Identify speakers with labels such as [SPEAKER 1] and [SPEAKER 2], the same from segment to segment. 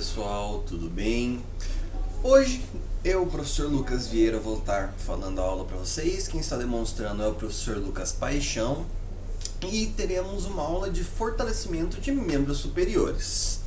[SPEAKER 1] pessoal, tudo bem? Hoje eu, professor Lucas Vieira, vou estar falando a aula para vocês. Quem está demonstrando é o professor Lucas Paixão e teremos uma aula de fortalecimento de membros superiores.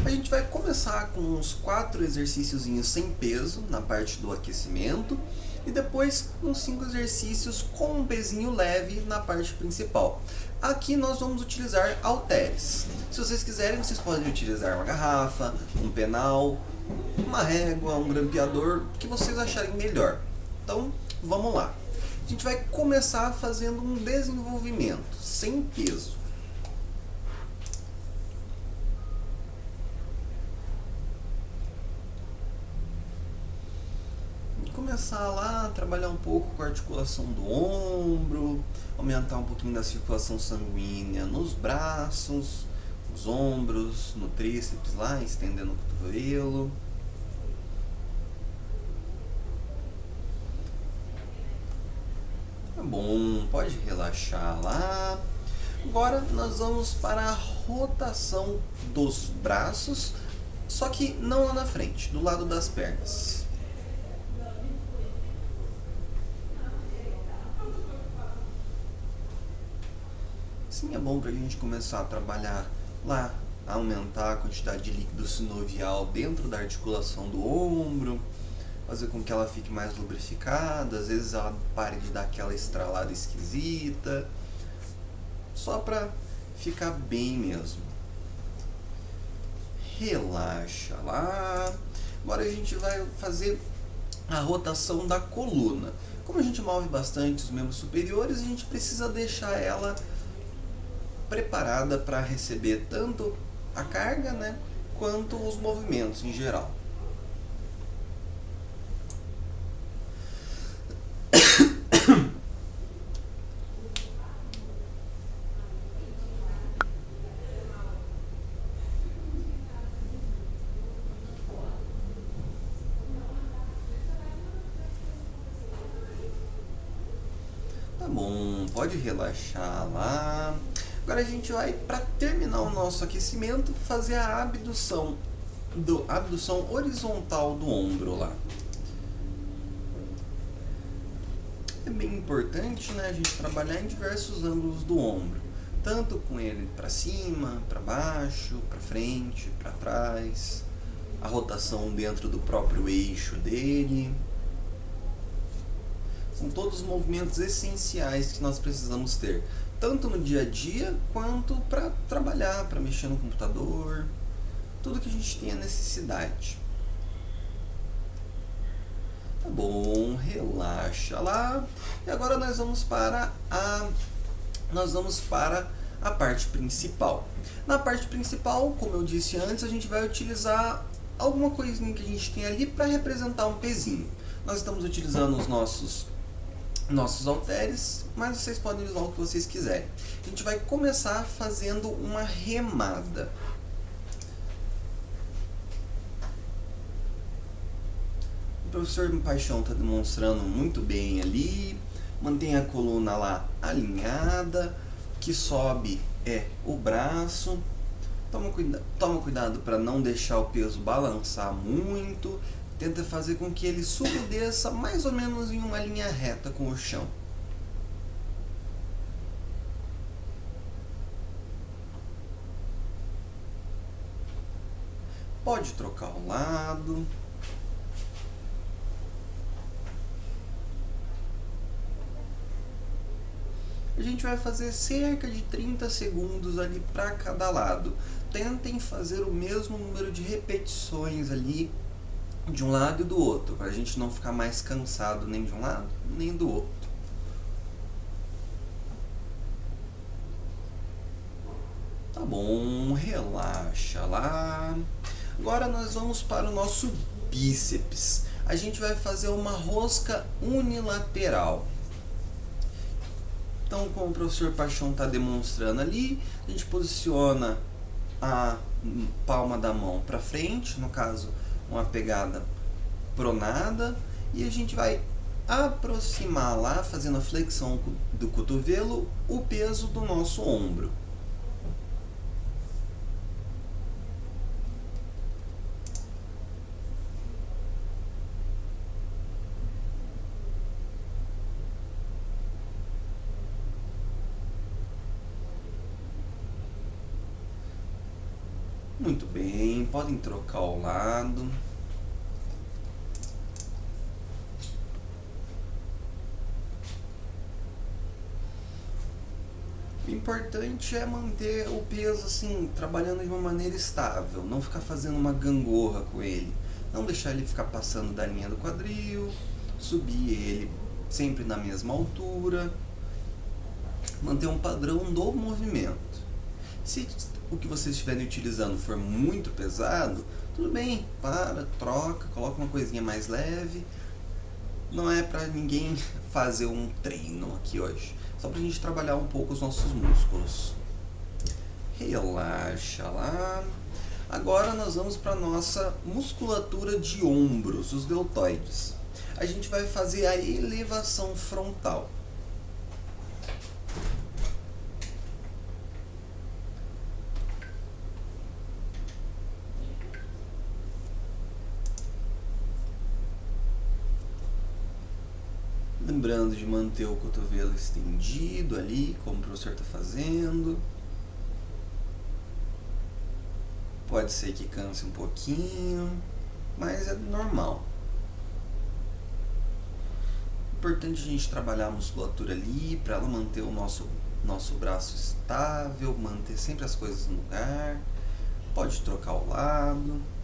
[SPEAKER 1] A gente vai começar com uns 4 exercíciozinhos sem peso na parte do aquecimento e depois uns 5 exercícios com um pezinho leve na parte principal. Aqui nós vamos utilizar halteres. Se vocês quiserem, vocês podem utilizar uma garrafa, um penal, uma régua, um grampeador, o que vocês acharem melhor. Então, vamos lá. A gente vai começar fazendo um desenvolvimento sem peso. Começar lá, trabalhar um pouco com a articulação do ombro, aumentar um pouquinho da circulação sanguínea nos braços, nos ombros, no tríceps lá, estendendo o cotovelo. Tá bom, pode relaxar lá. Agora nós vamos para a rotação dos braços, só que não lá na frente, do lado das pernas. Sim, é bom para a gente começar a trabalhar lá, aumentar a quantidade de líquido sinovial dentro da articulação do ombro, fazer com que ela fique mais lubrificada, às vezes ela pare de dar aquela estralada esquisita, só para ficar bem mesmo. Relaxa lá. Agora a gente vai fazer a rotação da coluna. Como a gente move bastante os membros superiores, a gente precisa deixar ela preparada para receber tanto a carga, quanto os movimentos em geral. Tá bom, pode relaxar lá. Agora a gente vai, para terminar o nosso aquecimento, fazer a abdução horizontal do ombro lá. É bem importante, a gente trabalhar em diversos ângulos do ombro, tanto com ele para cima, para baixo, para frente, para trás, a rotação dentro do próprio eixo dele. São todos os movimentos essenciais que nós precisamos ter, tanto no dia a dia, quanto para trabalhar, para mexer no computador, tudo que a gente tenha necessidade. Tá bom, relaxa lá. E agora nós vamos para a parte principal. Na parte principal, como eu disse antes, a gente vai utilizar alguma coisinha que a gente tem ali para representar um pezinho. Nós estamos utilizando os nossos halteres, mas vocês podem usar o que vocês quiserem. A gente vai começar fazendo uma remada. O professor Paixão está demonstrando muito bem ali. Mantenha a coluna lá alinhada. O que sobe é o braço. Toma cuidado para não deixar o peso balançar muito. Tenta fazer com que ele suba e desça mais ou menos em uma linha reta com o chão. Pode trocar o lado. A gente vai fazer cerca de 30 segundos ali para cada lado. Tentem fazer o mesmo número de repetições ali, de um lado e do outro, para a gente não ficar mais cansado nem de um lado nem do outro. Tá bom, relaxa lá. Agora nós vamos para o nosso bíceps. A gente vai fazer uma rosca unilateral. Então, como o professor Paixão está demonstrando ali, a gente posiciona a palma da mão para frente, no caso, uma pegada pronada, e a gente vai aproximar lá, fazendo a flexão do cotovelo, o peso do nosso ombro. Muito bem, podem trocar o lado. O importante é manter o peso assim, trabalhando de uma maneira estável, não ficar fazendo uma gangorra com ele, não deixar ele ficar passando da linha do quadril, subir ele sempre na mesma altura, manter um padrão do movimento. Se o que vocês estiverem utilizando for muito pesado, tudo bem, para, troca, coloca uma coisinha mais leve. Não é para ninguém fazer um treino aqui hoje, só para a gente trabalhar um pouco os nossos músculos. Relaxa lá. Agora nós vamos para nossa musculatura de ombros, os deltoides. A gente vai fazer a elevação frontal. Lembrando de manter o cotovelo estendido ali, como o professor está fazendo. Pode ser que canse um pouquinho, mas é normal. Importante a gente trabalhar a musculatura ali, para ela manter o nosso braço estável, manter sempre as coisas no lugar. Pode trocar o lado.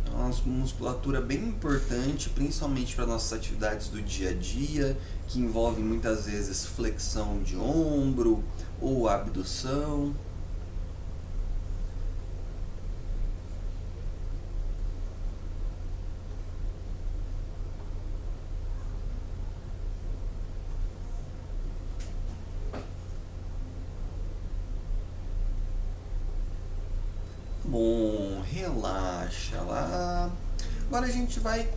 [SPEAKER 1] Uma musculatura bem importante, principalmente para nossas atividades do dia a dia, que envolvem muitas vezes flexão de ombro ou abdução. Bom, relaxa lá. Agora a gente vai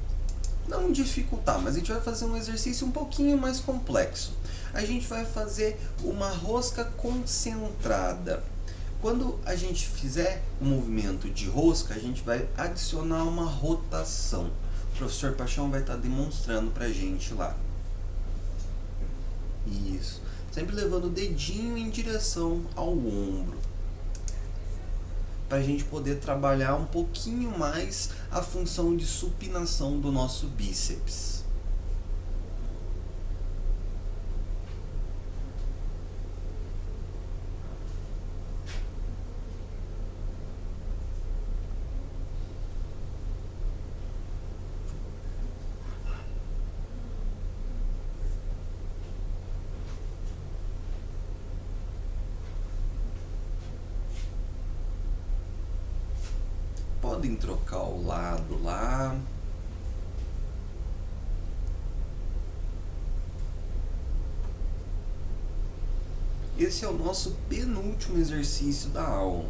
[SPEAKER 1] não dificultar, mas a gente vai fazer um exercício um pouquinho mais complexo. A gente vai fazer uma rosca concentrada. Quando a gente fizer o movimento de rosca, a gente vai adicionar uma rotação. O professor Paixão vai estar demonstrando pra gente lá. Isso. Sempre levando o dedinho em direção ao ombro, para a gente poder trabalhar um pouquinho mais a função de supinação do nosso bíceps. Podem trocar o lado lá. Esse é o nosso penúltimo exercício da aula.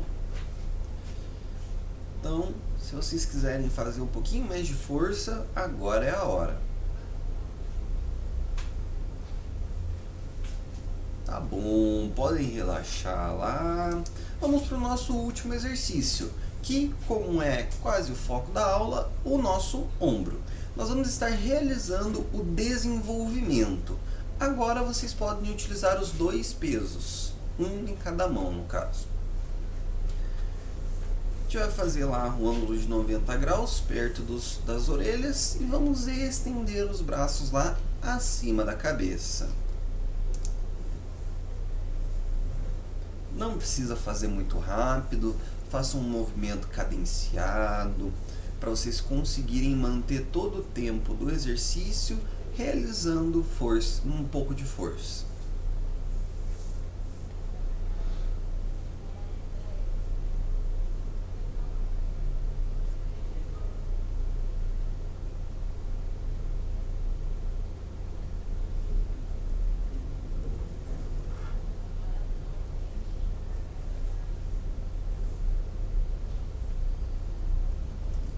[SPEAKER 1] Então, se vocês quiserem fazer um pouquinho mais de força, agora é a hora. Tá bom, podem relaxar lá. Vamos para o nosso último exercício, que, como é quase o foco da aula, o nosso ombro. Nós vamos estar realizando o desenvolvimento. Agora vocês podem utilizar os dois pesos, um em cada mão no caso. A gente vai fazer lá um ângulo de 90 graus perto das orelhas e vamos estender os braços lá acima da cabeça. Não precisa fazer muito rápido, faça um movimento cadenciado, para vocês conseguirem manter todo o tempo do exercício realizando força, um pouco de força.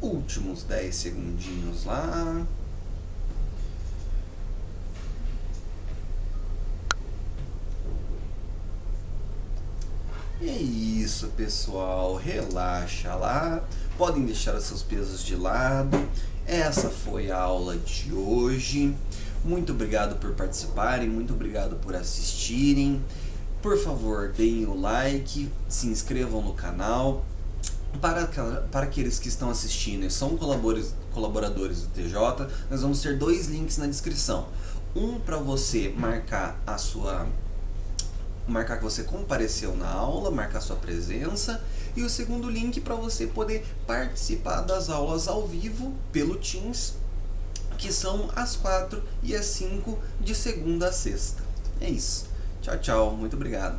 [SPEAKER 1] Últimos 10 segundinhos lá. É isso, pessoal. Relaxa lá. Podem deixar os seus pesos de lado. Essa foi a aula de hoje. Muito obrigado por participarem, muito obrigado por assistirem. Por favor, deem o like, se inscrevam no canal. Para aqueles que estão assistindo e são colaboradores do TJ, nós vamos ter 2 links na descrição. Um para você marcar que você compareceu na aula, marcar sua presença, e o segundo link para você poder participar das aulas ao vivo pelo Teams, que são às 4 e às 5 de segunda a sexta. É isso. Tchau, tchau. Muito obrigado.